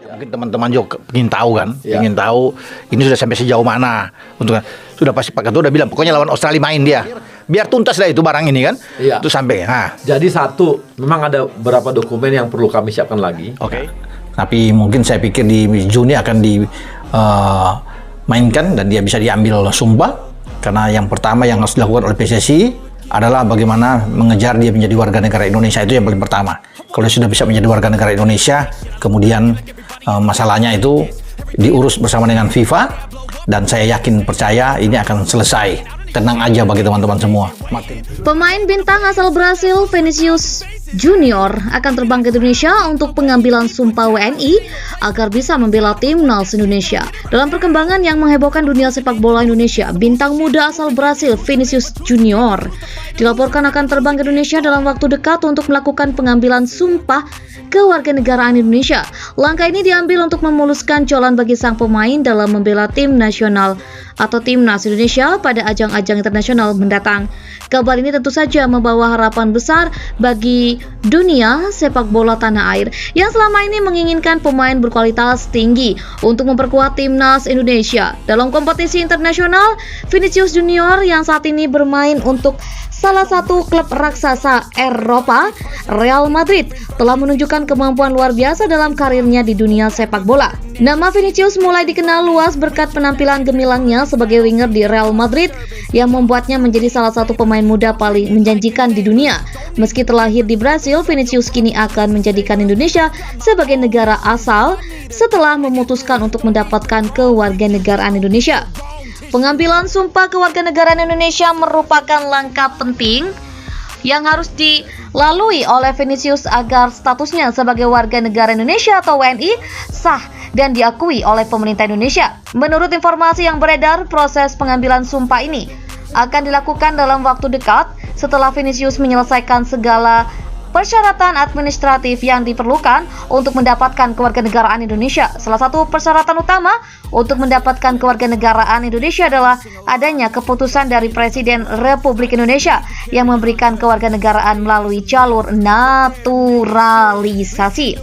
Mungkin teman-teman juga ingin tahu kan, ingin tahu ini sudah sampai sejauh mana. Untuk sudah pasti Pak Ketua udah bilang pokoknya lawan Australia main dia. Biar tuntas lah itu barang ini kan. Itu sampai. Nah. Jadi satu, memang ada beberapa dokumen yang perlu kami siapkan lagi. Oke. Tapi mungkin saya pikir di Juni akan dimainkan dan dia bisa diambil sumpah. Karena yang pertama yang harus dilakukan oleh PSSI adalah bagaimana mengejar dia menjadi warga negara Indonesia. Itu yang paling pertama. Kalau sudah bisa menjadi warga negara Indonesia, kemudian masalahnya itu diurus bersama dengan FIFA, dan saya yakin percaya ini akan selesai. Tenang aja bagi teman-teman semua. Pemain bintang asal Brasil Vinicius Junior akan terbang ke Indonesia untuk pengambilan sumpah WNI agar bisa membela timnas Indonesia. Dalam perkembangan yang menghebohkan dunia sepak bola Indonesia, bintang muda asal Brasil Vinicius Junior dilaporkan akan terbang ke Indonesia dalam waktu dekat untuk melakukan pengambilan sumpah kewarganegaraan Indonesia. Langkah ini diambil untuk memuluskan jalan bagi sang pemain dalam membela tim nasional atau timnas Indonesia pada ajang-ajang internasional mendatang. Kabar ini tentu saja membawa harapan besar bagi dunia sepak bola tanah air yang selama ini menginginkan pemain berkualitas tinggi untuk memperkuat timnas Indonesia. Dalam kompetisi internasional, Vinicius Junior yang saat ini bermain untuk salah satu klub raksasa Eropa, Real Madrid, telah menunjukkan kemampuan luar biasa dalam karirnya di dunia sepak bola. Nama Vinicius mulai dikenal luas berkat penampilan gemilangnya sebagai winger di Real Madrid yang membuatnya menjadi salah satu pemain muda paling menjanjikan di dunia. Meski terlahir di Brasil, Vinicius kini akan menjadikan Indonesia sebagai negara asal setelah memutuskan untuk mendapatkan kewarganegaraan Indonesia. Pengambilan sumpah kewarganegaraan Indonesia merupakan langkah penting yang harus dilalui oleh Vinicius agar statusnya sebagai warga negara Indonesia atau WNI sah dan diakui oleh pemerintah Indonesia. Menurut informasi yang beredar, proses pengambilan sumpah ini akan dilakukan dalam waktu dekat setelah Vinicius menyelesaikan segala persyaratan administratif yang diperlukan untuk mendapatkan kewarganegaraan Indonesia. Salah satu persyaratan utama untuk mendapatkan kewarganegaraan Indonesia adalah adanya keputusan dari Presiden Republik Indonesia yang memberikan kewarganegaraan melalui jalur naturalisasi.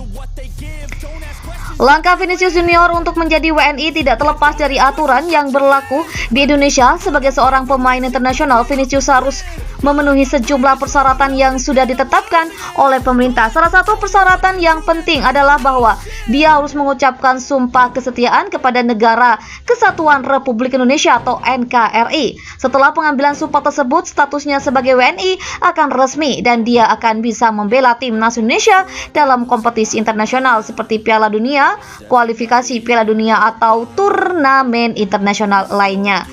Langkah Vinicius Junior untuk menjadi WNI tidak terlepas dari aturan yang berlaku di Indonesia. Sebagai seorang pemain internasional, Vinicius harus memenuhi sejumlah persyaratan yang sudah ditetapkan oleh pemerintah. Salah satu persyaratan yang penting adalah bahwa dia harus mengucapkan sumpah kesetiaan kepada Negara Kesatuan Republik Indonesia atau NKRI. Setelah pengambilan sumpah tersebut, statusnya sebagai WNI akan resmi dan dia akan bisa membela timnas Indonesia dalam kompetisi internasional seperti Piala Dunia, kualifikasi Piala Dunia atau turnamen internasional lainnya.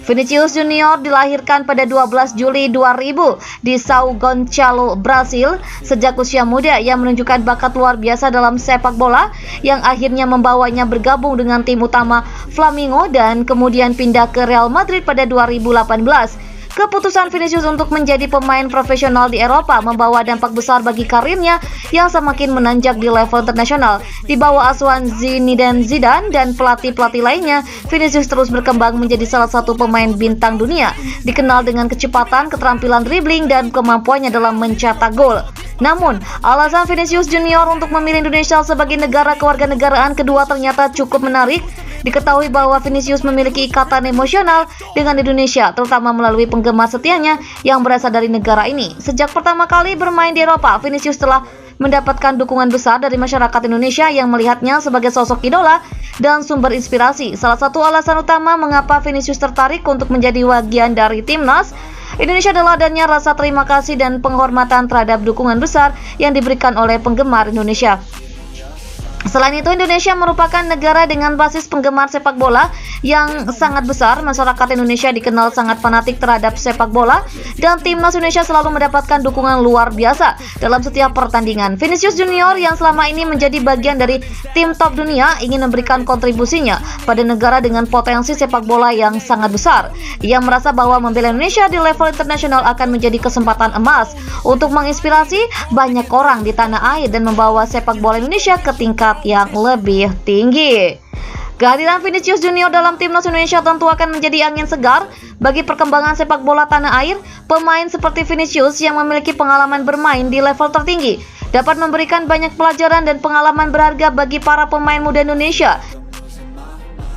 Vinicius Junior dilahirkan pada 12 Juli 2000 di São Gonçalo, Brasil. Sejak usia muda, ia menunjukkan bakat luar biasa dalam sepak bola yang akhirnya membawanya bergabung dengan tim utama Flamengo dan kemudian pindah ke Real Madrid pada 2018. Keputusan Vinicius untuk menjadi pemain profesional di Eropa membawa dampak besar bagi karirnya yang semakin menanjak di level internasional. Di bawah asuhan Zinedine Zidane dan pelatih-pelatih lainnya, Vinicius terus berkembang menjadi salah satu pemain bintang dunia, dikenal dengan kecepatan, keterampilan dribbling, dan kemampuannya dalam mencetak gol. Namun, alasan Vinicius Junior untuk memilih Indonesia sebagai negara kewarganegaraan kedua ternyata cukup menarik. Diketahui bahwa Vinicius memiliki ikatan emosional dengan Indonesia, terutama melalui penggemar setianya yang berasal dari negara ini. Sejak pertama kali bermain di Eropa, Vinicius telah mendapatkan dukungan besar dari masyarakat Indonesia yang melihatnya sebagai sosok idola dan sumber inspirasi. Salah satu alasan utama mengapa Vinicius tertarik untuk menjadi bagian dari timnas Indonesia adalah adanya rasa terima kasih dan penghormatan terhadap dukungan besar yang diberikan oleh penggemar Indonesia. Selain itu, Indonesia merupakan negara dengan basis penggemar sepak bola yang sangat besar. Masyarakat Indonesia dikenal sangat fanatik terhadap sepak bola dan timnas Indonesia selalu mendapatkan dukungan luar biasa dalam setiap pertandingan. Vinicius Junior yang selama ini menjadi bagian dari tim top dunia ingin memberikan kontribusinya pada negara dengan potensi sepak bola yang sangat besar. Ia merasa bahwa membela Indonesia di level internasional akan menjadi kesempatan emas untuk menginspirasi banyak orang di tanah air dan membawa sepak bola Indonesia ke tingkat yang lebih tinggi. Kehadiran Vinicius Junior dalam timnas Indonesia tentu akan menjadi angin segar bagi perkembangan sepak bola tanah air. Pemain seperti Vinicius yang memiliki pengalaman bermain di level tertinggi dapat memberikan banyak pelajaran dan pengalaman berharga bagi para pemain muda Indonesia.